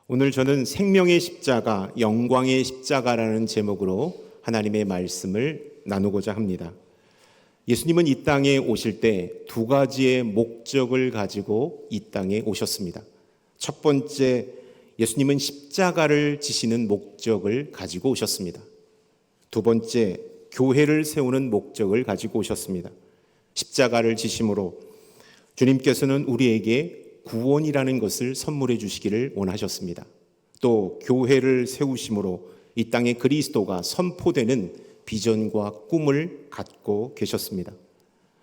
오늘 저는 생명의 십자가, 영광의 십자가라는 제목으로 하나님의 말씀을 나누고자 합니다. 예수님은 이 땅에 오실 때 두 가지의 목적을 가지고 이 땅에 오셨습니다. 첫 번째, 예수님은 십자가를 지시는 목적을 가지고 오셨습니다. 두 번째, 교회를 세우는 목적을 가지고 오셨습니다. 십자가를 지심으로 주님께서는 우리에게 구원이라는 것을 선물해 주시기를 원하셨습니다. 또 교회를 세우심으로 이 땅에 그리스도가 선포되는 비전과 꿈을 갖고 계셨습니다.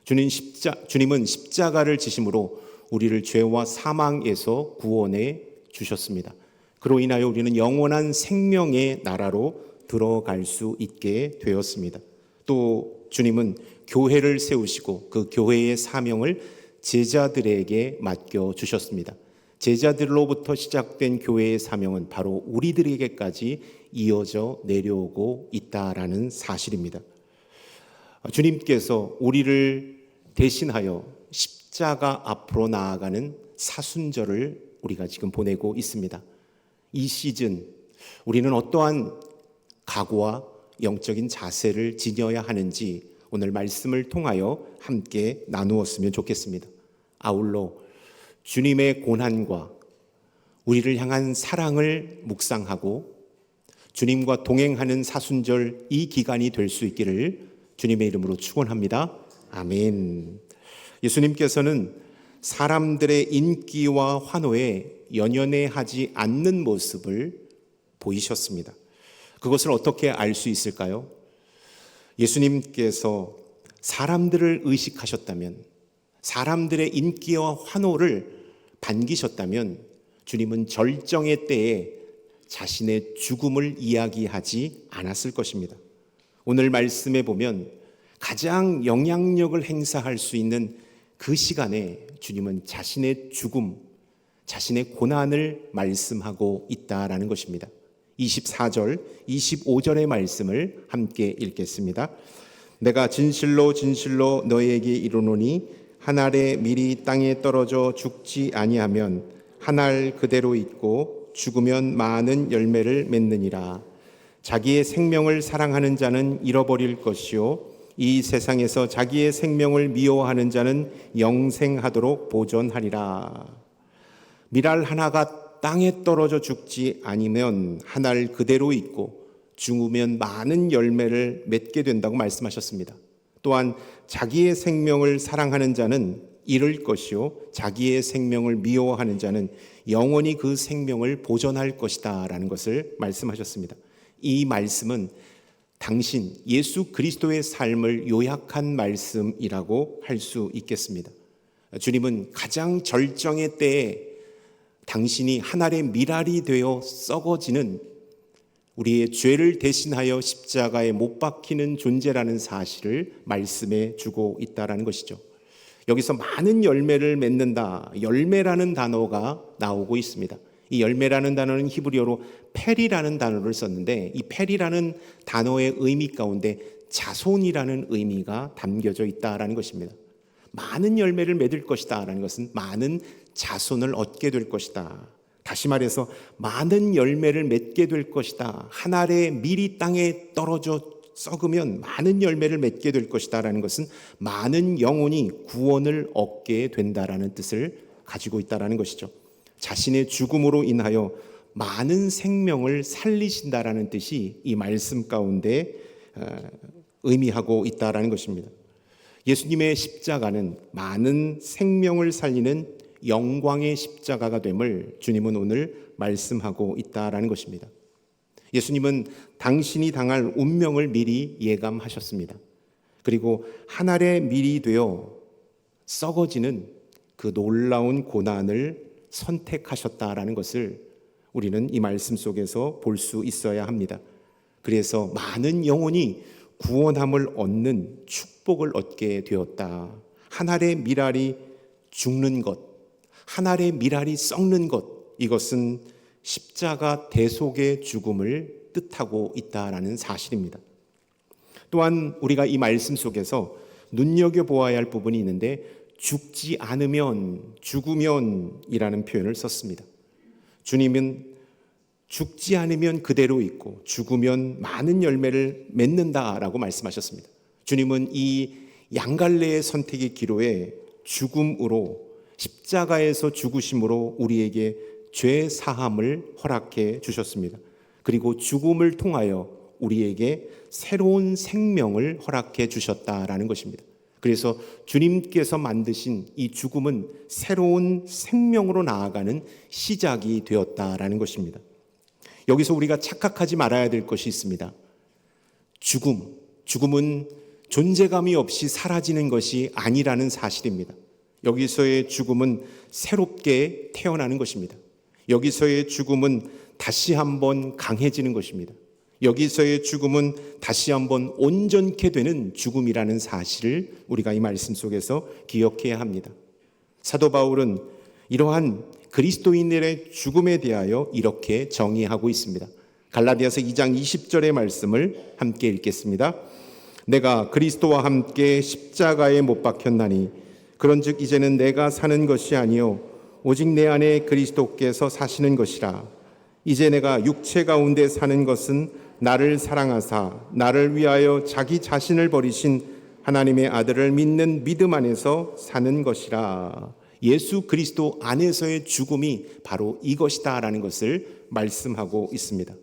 주님은 십자가를 지심으로 우리를 죄와 사망에서 구원해 주셨습니다. 그로 인하여 우리는 영원한 생명의 나라로 들어갈 수 있게 되었습니다. 또 주님은 교회를 세우시고 그 교회의 사명을 제자들에게 맡겨주셨습니다. 제자들로부터 시작된 교회의 사명은 바로 우리들에게까지 이어져 내려오고 있다라는 사실입니다. 주님께서 우리를 대신하여 십자가 앞으로 나아가는 사순절을 우리가 지금 보내고 있습니다. 이 시즌 우리는 어떠한 각오와 영적인 자세를 지녀야 하는지 오늘 말씀을 통하여 함께 나누었으면 좋겠습니다. 아울러 주님의 고난과 우리를 향한 사랑을 묵상하고 주님과 동행하는 사순절 이 기간이 될 수 있기를 주님의 이름으로 축원합니다. 아멘. 예수님께서는 사람들의 인기와 환호에 연연해하지 않는 모습을 보이셨습니다. 그것을 어떻게 알 수 있을까요? 예수님께서 사람들을 의식하셨다면, 사람들의 인기와 환호를 반기셨다면 주님은 절정의 때에 자신의 죽음을 이야기하지 않았을 것입니다. 오늘 말씀에 보면 가장 영향력을 행사할 수 있는 그 시간에 주님은 자신의 죽음, 자신의 고난을 말씀하고 있다라는 것입니다. 24절, 25절의 말씀을 함께 읽겠습니다. 내가 진실로 진실로 너희에게 이르노니 한 알의 밀이 땅에 떨어져 죽지 아니하면 한 알 그대로 있고 죽으면 많은 열매를 맺느니라. 자기의 생명을 사랑하는 자는 잃어버릴 것이요 이 세상에서 자기의 생명을 미워하는 자는 영생하도록 보존하리라. 밀알 하나가 땅에 떨어져 죽지 아니면 한 알 그대로 있고 죽으면 많은 열매를 맺게 된다고 말씀하셨습니다. 또한 자기의 생명을 사랑하는 자는 잃을 것이요 자기의 생명을 미워하는 자는 영원히 그 생명을 보존할 것이다 라는 것을 말씀하셨습니다. 이 말씀은 당신 예수 그리스도의 삶을 요약한 말씀이라고 할 수 있겠습니다. 주님은 가장 절정의 때에 당신이 한 알의 밀알이 되어 썩어지는 우리의 죄를 대신하여 십자가에 못 박히는 존재라는 사실을 말씀해 주고 있다는 것이죠. 여기서 많은 열매를 맺는다, 열매라는 단어가 나오고 있습니다. 이 열매라는 단어는 히브리어로 페리라는 단어를 썼는데 이 페리라는 단어의 의미 가운데 자손이라는 의미가 담겨져 있다는 것입니다. 많은 열매를 맺을 것이다 라는 것은 많은 자손을 얻게 될 것이다. 다시 말해서 많은 열매를 맺게 될 것이다. 한 알의 밀이 땅에 떨어져 썩으면 많은 열매를 맺게 될 것이다 라는 것은 많은 영혼이 구원을 얻게 된다라는 뜻을 가지고 있다라는 것이죠. 자신의 죽음으로 인하여 많은 생명을 살리신다라는 뜻이 이 말씀 가운데 의미하고 있다라는 것입니다. 예수님의 십자가는 많은 생명을 살리는 영광의 십자가가 됨을 주님은 오늘 말씀하고 있다라는 것입니다. 예수님은 당신이 당할 운명을 미리 예감하셨습니다. 그리고 한 알의 밀이 되어 썩어지는 그 놀라운 고난을 선택하셨다라는 것을 우리는 이 말씀 속에서 볼 수 있어야 합니다. 그래서 많은 영혼이 구원함을 얻는 축복을 얻게 되었다. 한 알의 밀알이 죽는 것, 한 알의 밀알이 썩는 것, 이것은 십자가 대속의 죽음을 뜻하고 있다라는 사실입니다. 또한 우리가 이 말씀 속에서 눈여겨보아야 할 부분이 있는데 죽지 않으면, 죽으면 이라는 표현을 썼습니다. 주님은 죽지 않으면 그대로 있고 죽으면 많은 열매를 맺는다라고 말씀하셨습니다. 주님은 이 양갈래의 선택의 기로에 죽음으로, 십자가에서 죽으심으로 우리에게 죄 사함을 허락해 주셨습니다. 그리고 죽음을 통하여 우리에게 새로운 생명을 허락해 주셨다라는 것입니다. 그래서 주님께서 만드신 이 죽음은 새로운 생명으로 나아가는 시작이 되었다라는 것입니다. 여기서 우리가 착각하지 말아야 될 것이 있습니다. 죽음은 존재감이 없이 사라지는 것이 아니라는 사실입니다. 여기서의 죽음은 새롭게 태어나는 것입니다. 여기서의 죽음은 다시 한번 강해지는 것입니다. 여기서의 죽음은 다시 한번 온전케 되는 죽음이라는 사실을 우리가 이 말씀 속에서 기억해야 합니다. 사도 바울은 이러한 그리스도인들의 죽음에 대하여 이렇게 정의하고 있습니다. 갈라디아서 2장 20절의 말씀을 함께 읽겠습니다. 내가 그리스도와 함께 십자가에 못 박혔나니 그런즉 이제는 내가 사는 것이 아니요 오직 내 안에 그리스도께서 사시는 것이라. 이제 내가 육체 가운데 사는 것은 나를 사랑하사 나를 위하여 자기 자신을 버리신 하나님의 아들을 믿는 믿음 안에서 사는 것이라. 예수 그리스도 안에서의 죽음이 바로 이것이다라는 것을 말씀하고 있습니다.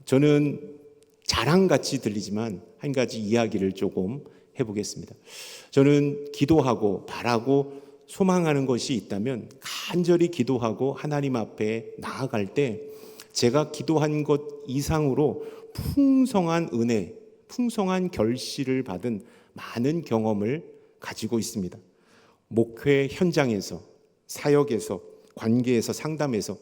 저는 자랑같이 들리지만 한 가지 이야기를 조금 해보겠습니다. 저는 기도하고 바라고 소망하는 것이 있다면 간절히 기도하고 하나님 앞에 나아갈 때 제가 기도한 것 이상으로 풍성한 은혜, 풍성한 결실을 받은 많은 경험을 가지고 있습니다. 목회 현장에서, 사역에서, 관계에서, 상담에서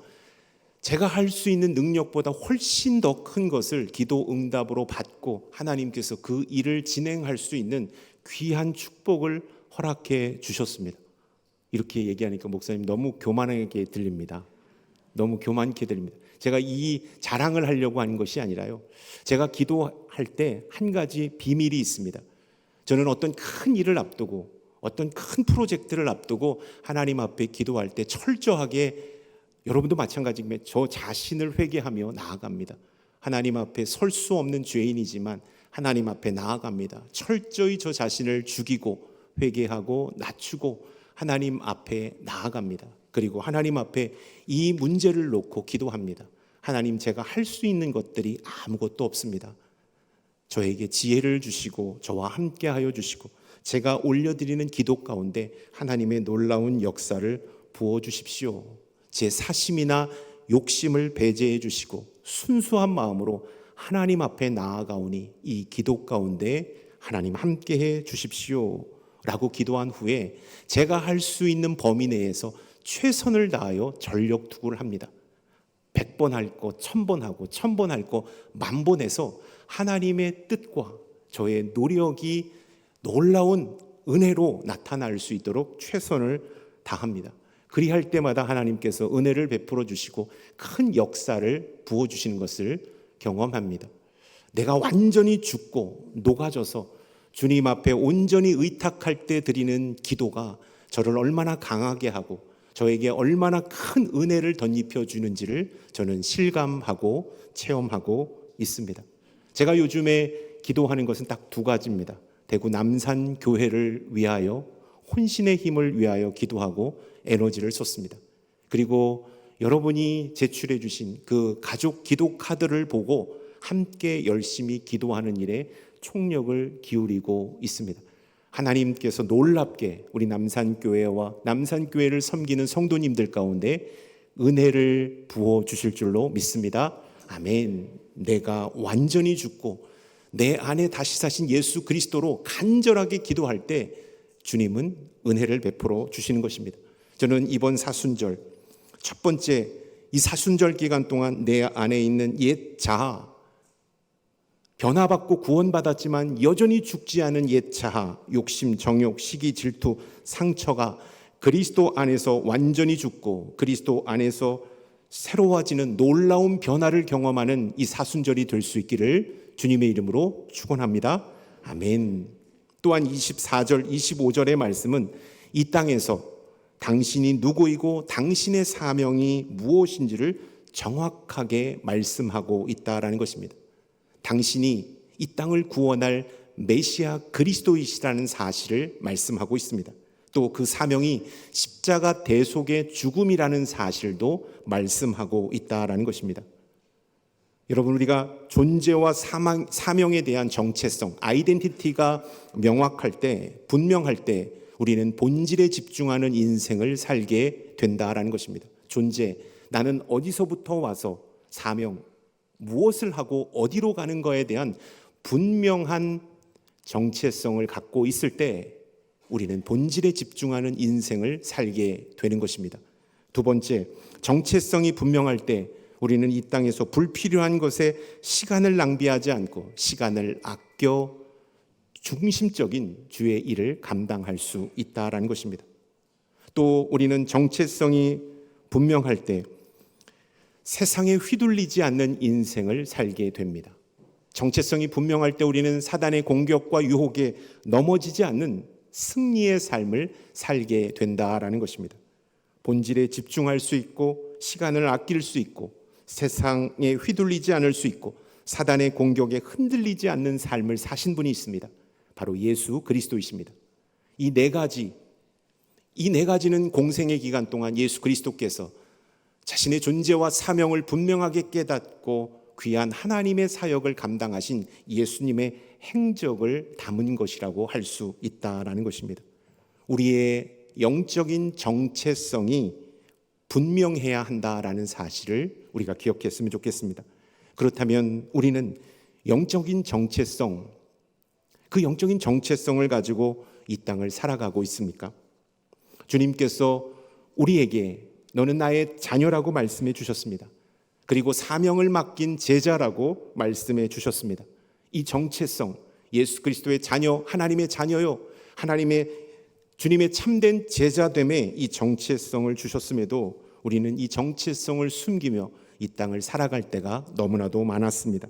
제가 할 수 있는 능력보다 훨씬 더 큰 것을 기도 응답으로 받고 하나님께서 그 일을 진행할 수 있는 귀한 축복을 허락해 주셨습니다. 이렇게 얘기하니까 목사님 너무 교만하게 들립니다. 너무 교만케 들립니다. 제가 이 자랑을 하려고 하는 것이 아니라요. 제가 기도할 때 한 가지 비밀이 있습니다. 저는 어떤 큰 일을 앞두고 어떤 큰 프로젝트를 앞두고 하나님 앞에 기도할 때 철저하게, 여러분도 마찬가지지만 저 자신을 회개하며 나아갑니다. 하나님 앞에 설 수 없는 죄인이지만 하나님 앞에 나아갑니다. 철저히 저 자신을 죽이고 회개하고 낮추고 하나님 앞에 나아갑니다. 그리고 하나님 앞에 이 문제를 놓고 기도합니다. 하나님, 제가 할 수 있는 것들이 아무것도 없습니다. 저에게 지혜를 주시고 저와 함께 하여 주시고 제가 올려드리는 기도 가운데 하나님의 놀라운 역사를 부어주십시오. 제 사심이나 욕심을 배제해 주시고 순수한 마음으로 하나님 앞에 나아가오니 이 기도 가운데 하나님 함께해 주십시오 라고 기도한 후에 제가 할 수 있는 범위 내에서 최선을 다하여 전력 투구를 합니다. 100번 할 거 1000번 하고 1000번 할 거 10,000번 해서 하나님의 뜻과 저의 노력이 놀라운 은혜로 나타날 수 있도록 최선을 다합니다. 그리할 때마다 하나님께서 은혜를 베풀어 주시고 큰 역사를 부어주시는 것을 경험합니다. 내가 완전히 죽고 녹아져서 주님 앞에 온전히 의탁할 때 드리는 기도가 저를 얼마나 강하게 하고 저에게 얼마나 큰 은혜를 덧입혀 주는지를 저는 실감하고 체험하고 있습니다. 제가 요즘에 기도하는 것은 딱 두 가지입니다. 대구 남산 교회를 위하여 혼신의 힘을 위하여 기도하고 에너지를 쏟습니다. 그리고 여러분이 제출해 주신 그 가족 기도 카드를 보고 함께 열심히 기도하는 일에 총력을 기울이고 있습니다. 하나님께서 놀랍게 우리 남산교회와 남산교회를 섬기는 성도님들 가운데 은혜를 부어 주실 줄로 믿습니다. 아멘. 내가 완전히 죽고 내 안에 다시 사신 예수 그리스도로 간절하게 기도할 때 주님은 은혜를 베풀어 주시는 것입니다. 저는 이번 사순절 첫 번째, 이 사순절 기간 동안 내 안에 있는 옛 자아, 변화받고 구원받았지만 여전히 죽지 않은 옛 자아, 욕심, 정욕, 시기, 질투, 상처가 그리스도 안에서 완전히 죽고 그리스도 안에서 새로워지는 놀라운 변화를 경험하는 이 사순절이 될 수 있기를 주님의 이름으로 축원합니다. 아멘. 또한 24절, 25절의 말씀은 이 땅에서 당신이 누구이고 당신의 사명이 무엇인지를 정확하게 말씀하고 있다라는 것입니다. 당신이 이 땅을 구원할 메시아 그리스도이시라는 사실을 말씀하고 있습니다. 또 그 사명이 십자가 대속의 죽음이라는 사실도 말씀하고 있다라는 것입니다. 여러분, 우리가 존재와 사명에 대한 정체성, 아이덴티티가 명확할 때, 분명할 때 우리는 본질에 집중하는 인생을 살게 된다라는 것입니다. 존재, 나는 어디서부터 와서 사명, 무엇을 하고 어디로 가는 거에 대한 분명한 정체성을 갖고 있을 때 우리는 본질에 집중하는 인생을 살게 되는 것입니다. 두 번째, 정체성이 분명할 때 우리는 이 땅에서 불필요한 것에 시간을 낭비하지 않고 시간을 아껴 중심적인 주의 일을 감당할 수 있다라는 것입니다. 또 우리는 정체성이 분명할 때 세상에 휘둘리지 않는 인생을 살게 됩니다. 정체성이 분명할 때 우리는 사단의 공격과 유혹에 넘어지지 않는 승리의 삶을 살게 된다라는 것입니다. 본질에 집중할 수 있고 시간을 아낄 수 있고 세상에 휘둘리지 않을 수 있고 사단의 공격에 흔들리지 않는 삶을 사신 분이 있습니다. 바로 예수 그리스도이십니다. 이 네 가지는 공생의 기간 동안 예수 그리스도께서 자신의 존재와 사명을 분명하게 깨닫고 귀한 하나님의 사역을 감당하신 예수님의 행적을 담은 것이라고 할 수 있다라는 것입니다. 우리의 영적인 정체성이 분명해야 한다라는 사실을 우리가 기억했으면 좋겠습니다. 그렇다면 우리는 영적인 정체성, 그 영적인 정체성을 가지고 이 땅을 살아가고 있습니까? 주님께서 우리에게 너는 나의 자녀라고 말씀해 주셨습니다. 그리고 사명을 맡긴 제자라고 말씀해 주셨습니다. 이 정체성, 예수 그리스도의 자녀, 하나님의 자녀요, 주님의 참된 제자됨에 이 정체성을 주셨음에도 우리는 이 정체성을 숨기며 이 땅을 살아갈 때가 너무나도 많았습니다.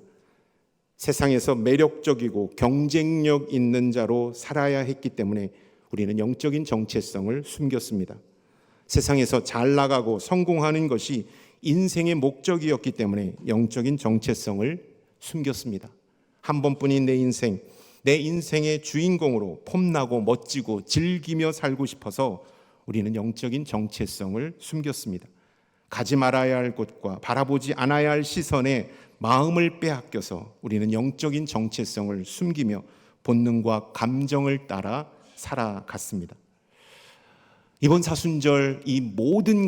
세상에서 매력적이고 경쟁력 있는 자로 살아야 했기 때문에 우리는 영적인 정체성을 숨겼습니다. 세상에서 잘 나가고 성공하는 것이 인생의 목적이었기 때문에 영적인 정체성을 숨겼습니다. 한 번뿐인 내 인생의 주인공으로 폼나고 멋지고 즐기며 살고 싶어서 우리는 영적인 정체성을 숨겼습니다. 가지 말아야 할 곳과 바라보지 않아야 할 시선에 마음을 빼앗겨서 우리는 영적인 정체성을 숨기며 본능과 감정을 따라 살아갔습니다. 이번 사순절 이 모든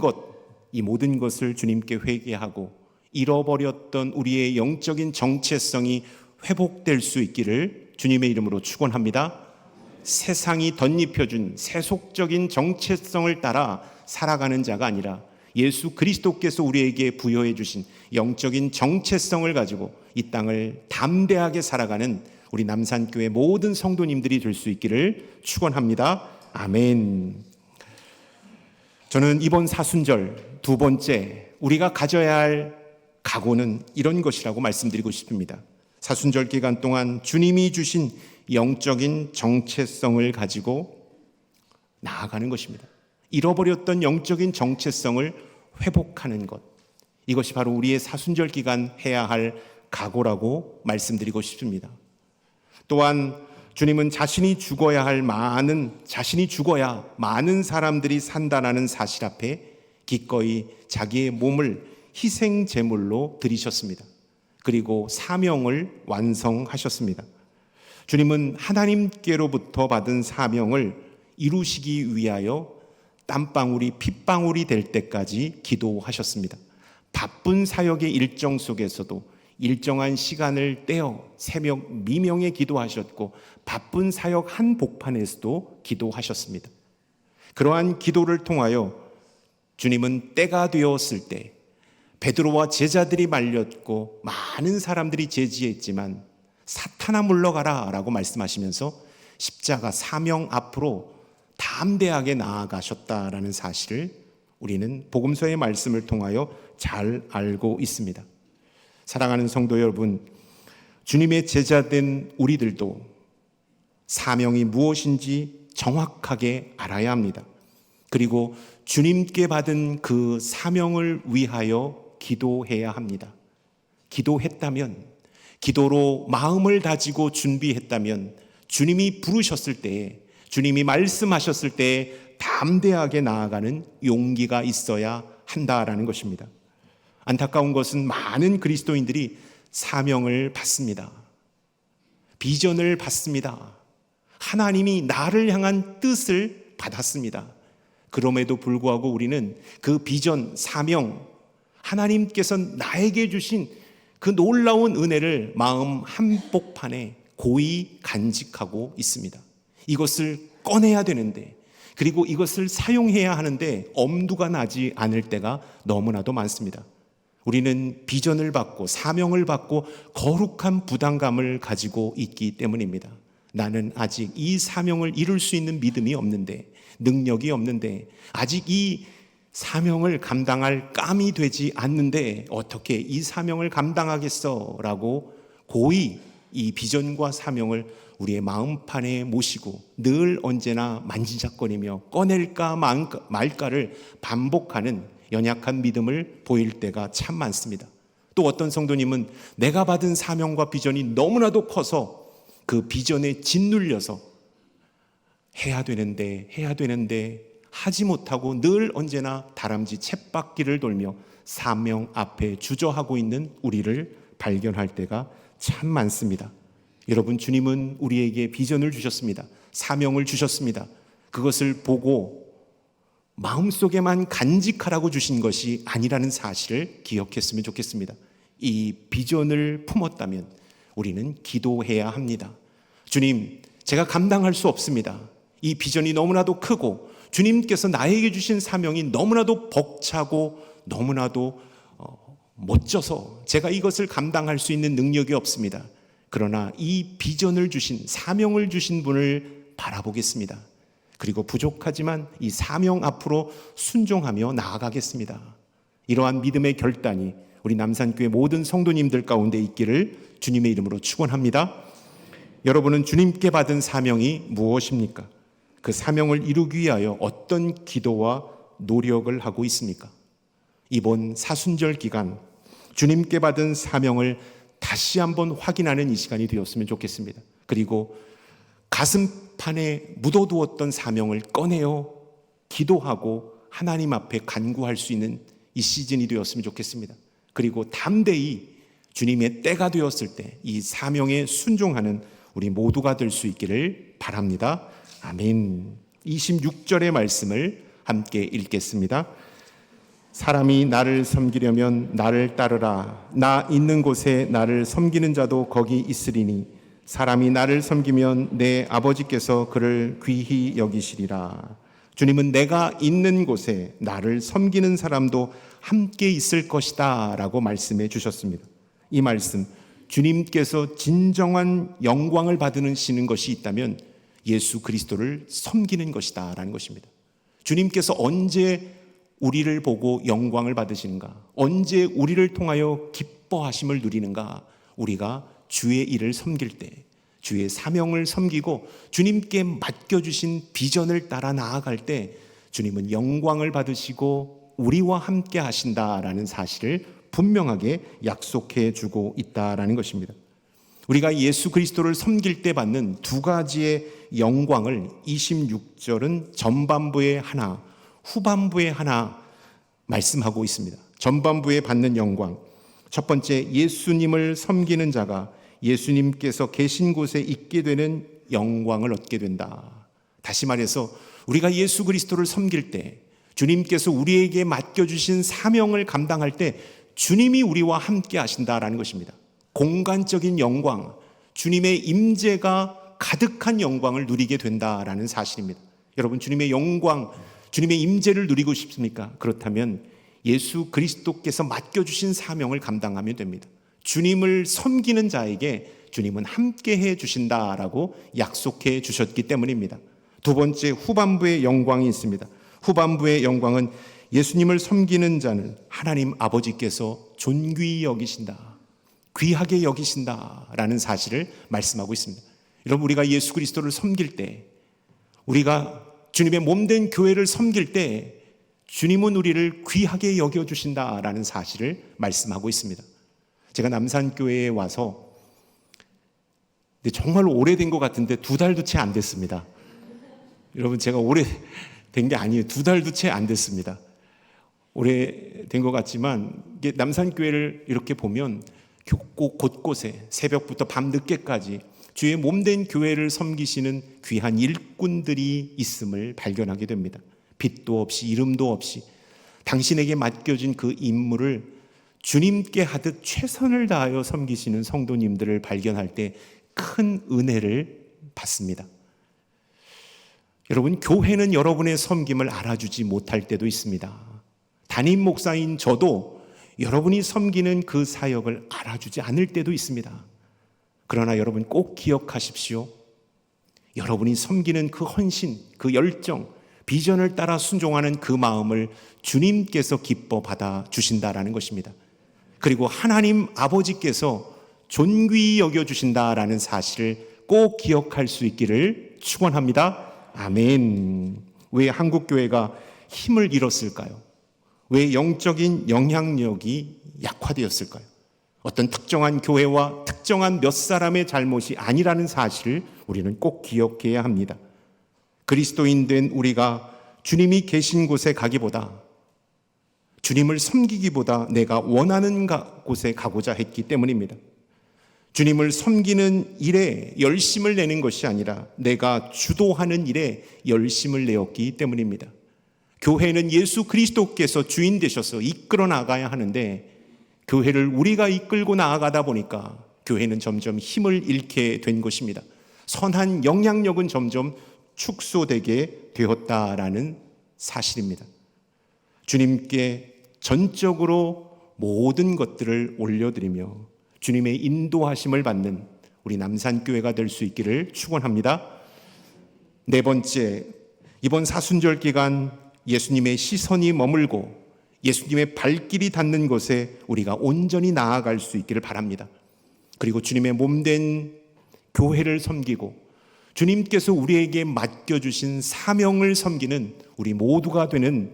것을 주님께 회개하고 잃어버렸던 우리의 영적인 정체성이 회복될 수 있기를 주님의 이름으로 축원합니다. 세상이 덧입혀준 세속적인 정체성을 따라 살아가는 자가 아니라 예수 그리스도께서 우리에게 부여해 주신 영적인 정체성을 가지고 이 땅을 담대하게 살아가는 우리 남산교회 모든 성도님들이 될 수 있기를 축원합니다. 아멘. 저는 이번 사순절 두 번째 우리가 가져야 할 각오는 이런 것이라고 말씀드리고 싶습니다. 사순절 기간 동안 주님이 주신 영적인 정체성을 가지고 나아가는 것입니다. 잃어버렸던 영적인 정체성을 회복하는 것, 이것이 바로 우리의 사순절 기간 해야 할 각오라고 말씀드리고 싶습니다. 또한 주님은 자신이 죽어야 많은 사람들이 산다라는 사실 앞에 기꺼이 자기의 몸을 희생 제물로 드리셨습니다. 그리고 사명을 완성하셨습니다. 주님은 하나님께로부터 받은 사명을 이루시기 위하여 땀방울이 핏방울이 될 때까지 기도하셨습니다. 바쁜 사역의 일정 속에서도 일정한 시간을 떼어 새벽 미명에 기도하셨고 바쁜 사역 한복판에서도 기도하셨습니다. 그러한 기도를 통하여 주님은 때가 되었을 때 베드로와 제자들이 말렸고 많은 사람들이 제지했지만 사탄아 물러가라 라고 말씀하시면서 십자가 사명 앞으로 담대하게 나아가셨다라는 사실을 우리는 복음서의 말씀을 통하여 잘 알고 있습니다. 사랑하는 성도 여러분, 주님의 제자된 우리들도 사명이 무엇인지 정확하게 알아야 합니다. 그리고 주님께 받은 그 사명을 위하여 기도해야 합니다. 기도했다면, 기도로 마음을 다지고 준비했다면 주님이 부르셨을 때에, 주님이 말씀하셨을 때에 담대하게 나아가는 용기가 있어야 한다라는 것입니다. 안타까운 것은 많은 그리스도인들이 사명을 받습니다. 비전을 받습니다. 하나님이 나를 향한 뜻을 받았습니다. 그럼에도 불구하고 우리는 그 비전, 사명, 하나님께서 나에게 주신 그 놀라운 은혜를 마음 한복판에 고이 간직하고 있습니다. 이것을 꺼내야 되는데, 그리고 이것을 사용해야 하는데 엄두가 나지 않을 때가 너무나도 많습니다. 우리는 비전을 받고 사명을 받고 거룩한 부담감을 가지고 있기 때문입니다. 나는 아직 이 사명을 이룰 수 있는 믿음이 없는데, 능력이 없는데, 아직 이 사명을 감당할 깜이 되지 않는데 어떻게 이 사명을 감당하겠어? 라고 고이 이 비전과 사명을 우리의 마음판에 모시고 늘 언제나 만지작거리며 꺼낼까 말까를 반복하는 연약한 믿음을 보일 때가 참 많습니다. 또 어떤 성도님은 내가 받은 사명과 비전이 너무나도 커서 그 비전에 짓눌려서 해야 되는데 하지 못하고 늘 언제나 다람쥐 쳇바퀴를 돌며 사명 앞에 주저하고 있는 우리를 발견할 때가 참 많습니다. 여러분, 주님은 우리에게 비전을 주셨습니다. 사명을 주셨습니다. 그것을 보고 마음속에만 간직하라고 주신 것이 아니라는 사실을 기억했으면 좋겠습니다. 이 비전을 품었다면 우리는 기도해야 합니다. 주님, 제가 감당할 수 없습니다. 이 비전이 너무나도 크고 주님께서 나에게 주신 사명이 너무나도 벅차고 너무나도 멋져서 제가 이것을 감당할 수 있는 능력이 없습니다. 그러나 이 비전을 주신, 사명을 주신 분을 바라보겠습니다. 그리고 부족하지만 이 사명 앞으로 순종하며 나아가겠습니다. 이러한 믿음의 결단이 우리 남산교회 모든 성도님들 가운데 있기를 주님의 이름으로 축원합니다. 여러분은 주님께 받은 사명이 무엇입니까? 그 사명을 이루기 위하여 어떤 기도와 노력을 하고 있습니까? 이번 사순절 기간 주님께 받은 사명을 다시 한번 확인하는 이 시간이 되었으면 좋겠습니다. 그리고 가슴판에 묻어두었던 사명을 꺼내어 기도하고 하나님 앞에 간구할 수 있는 이 시즌이 되었으면 좋겠습니다. 그리고 담대히 주님의 때가 되었을 때 이 사명에 순종하는 우리 모두가 될 수 있기를 바랍니다. 아멘. 26절의 말씀을 함께 읽겠습니다. 사람이 나를 섬기려면 나를 따르라. 나 있는 곳에 나를 섬기는 자도 거기 있으리니 사람이 나를 섬기면 내 아버지께서 그를 귀히 여기시리라. 주님은 내가 있는 곳에 나를 섬기는 사람도 함께 있을 것이다 라고 말씀해 주셨습니다. 이 말씀, 주님께서 진정한 영광을 받으시는 것이 있다면 예수 그리스도를 섬기는 것이다 라는 것입니다. 주님께서 언제 우리를 보고 영광을 받으시는가? 언제 우리를 통하여 기뻐하심을 누리는가? 우리가 주의 일을 섬길 때, 주의 사명을 섬기고 주님께 맡겨주신 비전을 따라 나아갈 때 주님은 영광을 받으시고 우리와 함께 하신다라는 사실을 분명하게 약속해 주고 있다라는 것입니다. 우리가 예수 그리스도를 섬길 때 받는 두 가지의 영광을 26절은 전반부에 하나, 후반부에 하나 말씀하고 있습니다. 전반부에 받는 영광, 첫 번째, 예수님을 섬기는 자가 예수님께서 계신 곳에 있게 되는 영광을 얻게 된다. 다시 말해서 우리가 예수 그리스도를 섬길 때, 주님께서 우리에게 맡겨주신 사명을 감당할 때 주님이 우리와 함께 하신다라는 것입니다. 공간적인 영광, 주님의 임재가 가득한 영광을 누리게 된다라는 사실입니다. 여러분, 주님의 영광, 주님의 임재를 누리고 싶습니까? 그렇다면 예수 그리스도께서 맡겨주신 사명을 감당하면 됩니다. 주님을 섬기는 자에게 주님은 함께 해 주신다라고 약속해 주셨기 때문입니다. 두 번째, 후반부의 영광이 있습니다. 후반부의 영광은 예수님을 섬기는 자는 하나님 아버지께서 존귀히 여기신다, 귀하게 여기신다라는 사실을 말씀하고 있습니다. 여러분, 우리가 예수 그리스도를 섬길 때, 우리가 주님의 몸된 교회를 섬길 때 주님은 우리를 귀하게 여겨주신다라는 사실을 말씀하고 있습니다. 제가 남산교회에 와서 정말 오래된 것 같은데 2달도 채 안 됐습니다. 여러분, 제가 오래된 게 아니에요. 2달도 채 안 됐습니다. 오래된 것 같지만 이게 남산교회를 이렇게 보면 곳곳에 새벽부터 밤늦게까지 주의 몸된 교회를 섬기시는 귀한 일꾼들이 있음을 발견하게 됩니다. 빛도 없이 이름도 없이 당신에게 맡겨진 그 임무를 주님께 하듯 최선을 다하여 섬기시는 성도님들을 발견할 때 큰 은혜를 받습니다. 여러분, 교회는 여러분의 섬김을 알아주지 못할 때도 있습니다. 담임 목사인 저도 여러분이 섬기는 그 사역을 알아주지 않을 때도 있습니다. 그러나 여러분 꼭 기억하십시오. 여러분이 섬기는 그 헌신, 그 열정, 비전을 따라 순종하는 그 마음을 주님께서 기뻐 받아 주신다라는 것입니다. 그리고 하나님 아버지께서 존귀히 여겨주신다라는 사실을 꼭 기억할 수 있기를 축원합니다. 아멘. 왜 한국교회가 힘을 잃었을까요? 왜 영적인 영향력이 약화되었을까요? 어떤 특정한 교회와 특정한 몇 사람의 잘못이 아니라는 사실을 우리는 꼭 기억해야 합니다. 그리스도인 된 우리가 주님이 계신 곳에 가기보다, 주님을 섬기기보다 내가 원하는 곳에 가고자 했기 때문입니다. 주님을 섬기는 일에 열심을 내는 것이 아니라 내가 주도하는 일에 열심을 내었기 때문입니다. 교회는 예수 그리스도께서 주인 되셔서 이끌어 나가야 하는데 교회를 우리가 이끌고 나아가다 보니까 교회는 점점 힘을 잃게 된 것입니다. 선한 영향력은 점점 축소되게 되었다라는 사실입니다. 주님께 전적으로 모든 것들을 올려드리며 주님의 인도하심을 받는 우리 남산교회가 될 수 있기를 축원합니다. 4번째, 이번 사순절 기간 예수님의 시선이 머물고 예수님의 발길이 닿는 곳에 우리가 온전히 나아갈 수 있기를 바랍니다. 그리고 주님의 몸된 교회를 섬기고 주님께서 우리에게 맡겨주신 사명을 섬기는 우리 모두가 되는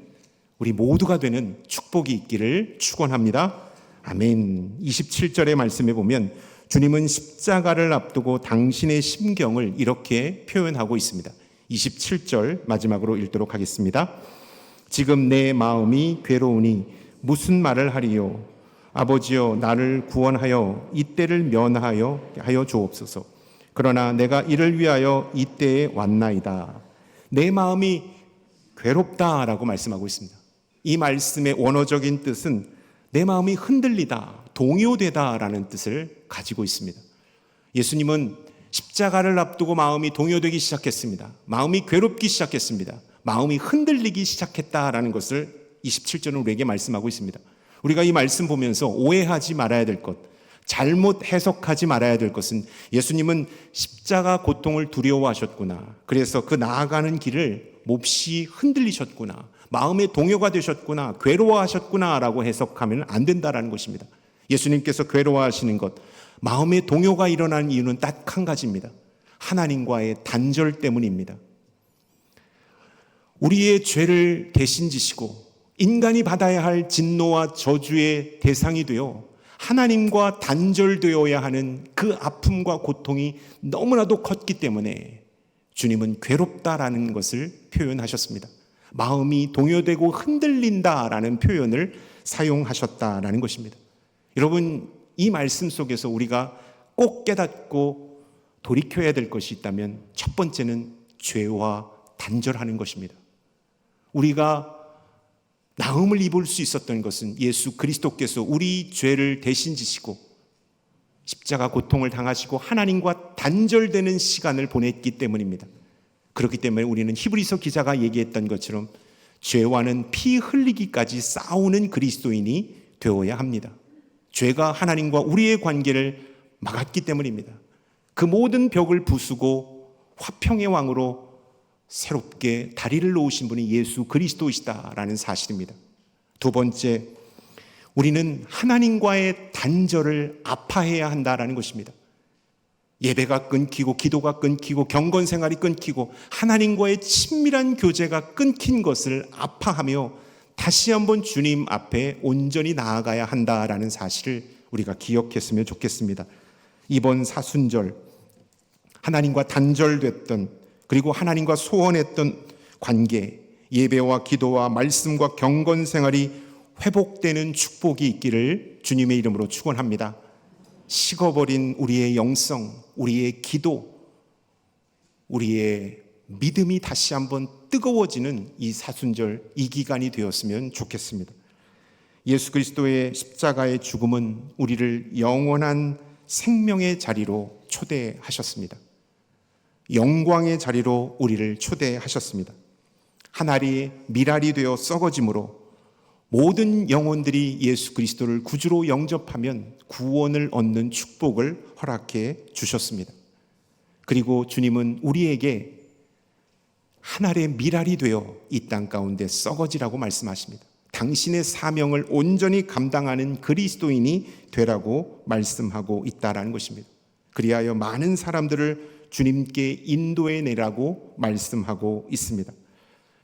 축복이 있기를 축원합니다. 아멘. 27절의 말씀에 보면 주님은 십자가를 앞두고 당신의 심경을 이렇게 표현하고 있습니다. 27절 마지막으로 읽도록 하겠습니다. 지금 내 마음이 괴로우니 무슨 말을 하리요? 아버지여, 나를 구원하여 이때를 면하여 주옵소서. 그러나 내가 이를 위하여 이때에 왔나이다. 내 마음이 괴롭다라고 말씀하고 있습니다. 이 말씀의 원어적인 뜻은 내 마음이 흔들리다, 동요되다라는 뜻을 가지고 있습니다. 예수님은 십자가를 앞두고 마음이 동요되기 시작했습니다. 마음이 괴롭기 시작했습니다. 마음이 흔들리기 시작했다라는 것을 27절은 우리에게 말씀하고 있습니다. 우리가 이 말씀 보면서 오해하지 말아야 될 것, 잘못 해석하지 말아야 될 것은 예수님은 십자가 고통을 두려워하셨구나, 그래서 그 나아가는 길을 몹시 흔들리셨구나, 마음의 동요가 되셨구나, 괴로워하셨구나 라고 해석하면 안 된다라는 것입니다. 예수님께서 괴로워하시는 것, 마음의 동요가 일어난 이유는 딱 한 가지입니다. 하나님과의 단절 때문입니다. 우리의 죄를 대신 지시고 인간이 받아야 할 진노와 저주의 대상이 되어 하나님과 단절되어야 하는 그 아픔과 고통이 너무나도 컸기 때문에 주님은 괴롭다라는 것을 표현하셨습니다. 마음이 동요되고 흔들린다라는 표현을 사용하셨다라는 것입니다. 여러분, 이 말씀 속에서 우리가 꼭 깨닫고 돌이켜야 될 것이 있다면 첫 번째는 죄와 단절하는 것입니다. 우리가 나음을 입을 수 있었던 것은 예수 그리스도께서 우리 죄를 대신 지시고 십자가 고통을 당하시고 하나님과 단절되는 시간을 보냈기 때문입니다. 그렇기 때문에 우리는 히브리서 기자가 얘기했던 것처럼 죄와는 피 흘리기까지 싸우는 그리스도인이 되어야 합니다. 죄가 하나님과 우리의 관계를 막았기 때문입니다. 그 모든 벽을 부수고 화평의 왕으로 새롭게 다리를 놓으신 분이 예수 그리스도이시다라는 사실입니다. 2번째, 우리는 하나님과의 단절을 아파해야 한다라는 것입니다. 예배가 끊기고 기도가 끊기고 경건 생활이 끊기고 하나님과의 친밀한 교제가 끊긴 것을 아파하며 다시 한번 주님 앞에 온전히 나아가야 한다라는 사실을 우리가 기억했으면 좋겠습니다. 이번 사순절 하나님과 단절됐던, 그리고 하나님과 소원했던 관계, 예배와 기도와 말씀과 경건 생활이 회복되는 축복이 있기를 주님의 이름으로 축원합니다. 식어버린 우리의 영성, 우리의 기도, 우리의 믿음이 다시 한번 뜨거워지는 이 사순절, 이 기간이 되었으면 좋겠습니다. 예수 그리스도의 십자가의 죽음은 우리를 영원한 생명의 자리로 초대하셨습니다. 영광의 자리로 우리를 초대하셨습니다. 하늘이 밀알이 되어 썩어짐으로 모든 영혼들이 예수 그리스도를 구주로 영접하면 구원을 얻는 축복을 허락해 주셨습니다. 그리고 주님은 우리에게 하늘의 밀알이 되어 이 땅 가운데 썩어지라고 말씀하십니다. 당신의 사명을 온전히 감당하는 그리스도인이 되라고 말씀하고 있다라는 것입니다. 그리하여 많은 사람들을 주님께 인도해 내라고 말씀하고 있습니다.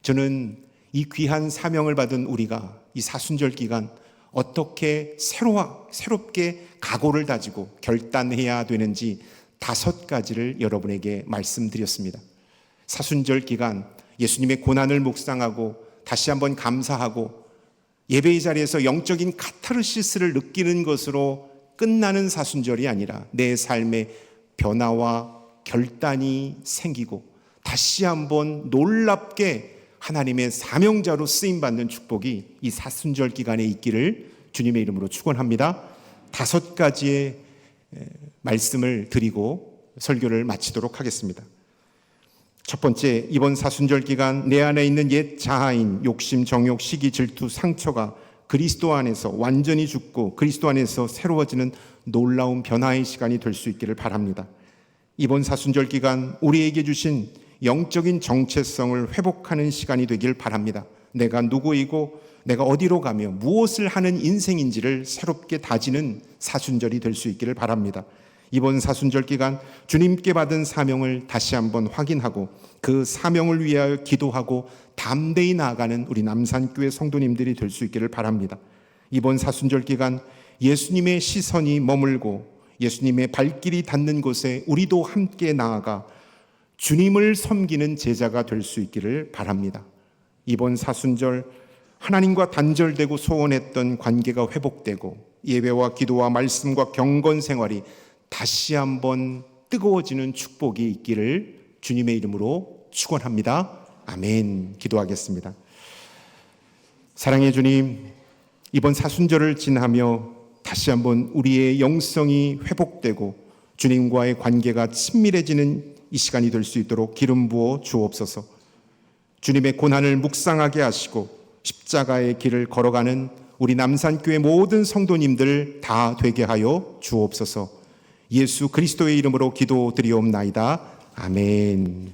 저는 이 귀한 사명을 받은 우리가 이 사순절 기간 어떻게 새롭게 각오를 다지고 결단해야 되는지 5가지를 여러분에게 말씀드렸습니다. 사순절 기간 예수님의 고난을 묵상하고 다시 한번 감사하고 예배의 자리에서 영적인 카타르시스를 느끼는 것으로 끝나는 사순절이 아니라 내 삶의 변화와 결단이 생기고 다시 한번 놀랍게 하나님의 사명자로 쓰임받는 축복이 이 사순절 기간에 있기를 주님의 이름으로 축원합니다. 5가지의 말씀을 드리고 설교를 마치도록 하겠습니다. 첫 번째, 이번 사순절 기간 내 안에 있는 옛 자아인 욕심, 정욕, 시기, 질투, 상처가 그리스도 안에서 완전히 죽고 그리스도 안에서 새로워지는 놀라운 변화의 시간이 될 수 있기를 바랍니다. 이번 사순절 기간 우리에게 주신 영적인 정체성을 회복하는 시간이 되길 바랍니다. 내가 누구이고 내가 어디로 가며 무엇을 하는 인생인지를 새롭게 다지는 사순절이 될 수 있기를 바랍니다. 이번 사순절 기간 주님께 받은 사명을 다시 한번 확인하고 그 사명을 위하여 기도하고 담대히 나아가는 우리 남산교회 성도님들이 될 수 있기를 바랍니다. 이번 사순절 기간 예수님의 시선이 머물고 예수님의 발길이 닿는 곳에 우리도 함께 나아가 주님을 섬기는 제자가 될 수 있기를 바랍니다. 이번 사순절 하나님과 단절되고 소원했던 관계가 회복되고 예배와 기도와 말씀과 경건 생활이 다시 한번 뜨거워지는 축복이 있기를 주님의 이름으로 축원합니다. 아멘. 기도하겠습니다. 사랑의 주님, 이번 사순절을 지나며 다시 한번 우리의 영성이 회복되고 주님과의 관계가 친밀해지는 이 시간이 될 수 있도록 기름 부어 주옵소서. 주님의 고난을 묵상하게 하시고 십자가의 길을 걸어가는 우리 남산교회 모든 성도님들 다 되게 하여 주옵소서. 예수 그리스도의 이름으로 기도드리옵나이다. 아멘.